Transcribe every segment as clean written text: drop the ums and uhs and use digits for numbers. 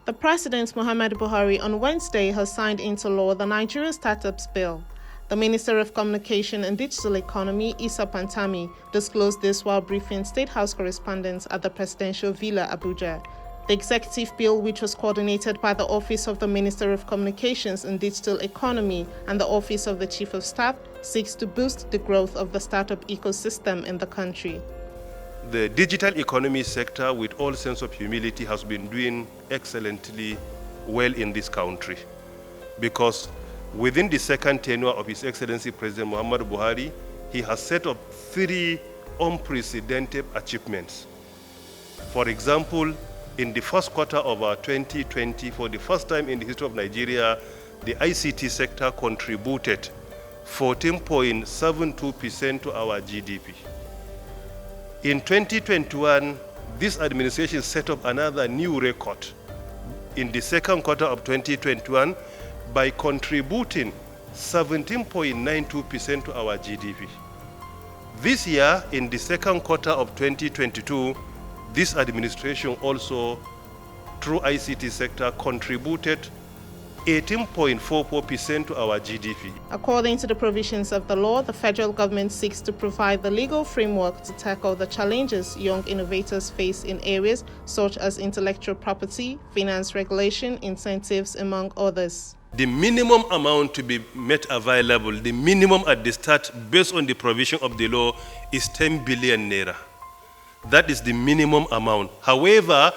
The President Muhammadu Buhari on Wednesday has signed into law the Nigeria Startups Bill. The Minister of Communication and Digital Economy, Issa Pantami, disclosed this while briefing State House correspondents at the Presidential Villa, Abuja. The executive bill, which was coordinated by the Office of the Minister of Communications and Digital Economy and the Office of the Chief of Staff, seeks to boost the growth of the startup ecosystem in the country. The digital economy sector, with all sense of humility, has been doing excellently well in this country, because within the second tenure of His Excellency President Muhammadu Buhari, he has set up 3 unprecedented achievements. For example, in the first quarter of 2020, for the first time in the history of Nigeria, the ICT sector contributed 14.72% to our GDP. In 2021, this administration set up another new record in the second quarter of 2021 by contributing 17.92% to our GDP. This year, in the second quarter of 2022, this administration also, through ICT sector, contributed 18.44% to our GDP. According to the provisions of the law, the federal government seeks to provide the legal framework to tackle the challenges young innovators face in areas such as intellectual property, finance regulation, incentives, among others. The minimum amount to be made available, the minimum at the start, based on the provision of the law, is 10 billion naira. That is the minimum amount. However,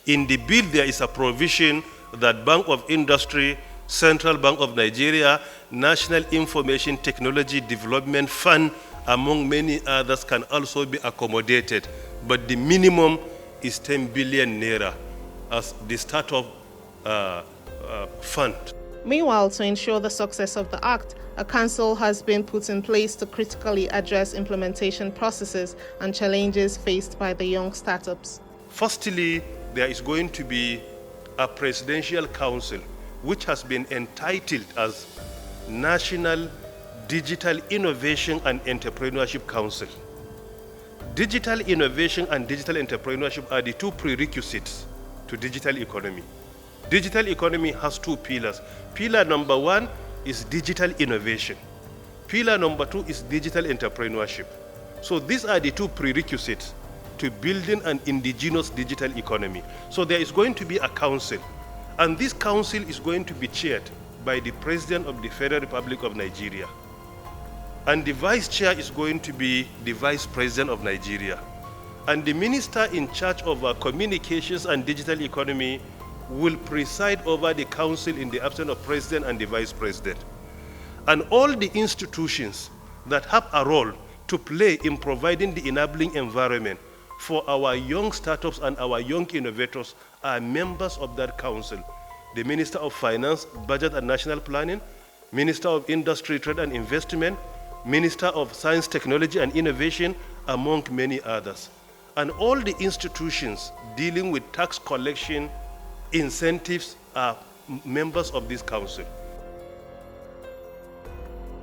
in the bill there is a provision that Bank of Industry, Central Bank of Nigeria, National Information Technology Development Fund, among many others, can also be accommodated. But the minimum is 10 billion naira as the startup fund. Meanwhile, to ensure the success of the Act, a council has been put in place to critically address implementation processes and challenges faced by the young startups. Firstly, there is going to be a presidential council which has been entitled as National Digital Innovation and Entrepreneurship Council. Digital innovation and digital entrepreneurship are the 2 prerequisites to digital economy. Digital economy has 2 pillars. Pillar number 1 is digital innovation. Pillar number 2 is digital entrepreneurship. So these are the 2 prerequisites to building an indigenous digital economy. So there is going to be a council, and this council is going to be chaired by the President of the Federal Republic of Nigeria. And the Vice Chair is going to be the Vice President of Nigeria. And the Minister in charge of communications and digital economy will preside over the council in the absence of President and the Vice President. And all the institutions that have a role to play in providing the enabling environment for our young startups and our young innovators are members of that council. The Minister of Finance, Budget and National Planning, Minister of Industry, Trade and Investment, Minister of Science, Technology and Innovation, among many others. And all the institutions dealing with tax collection, incentives are members of this council.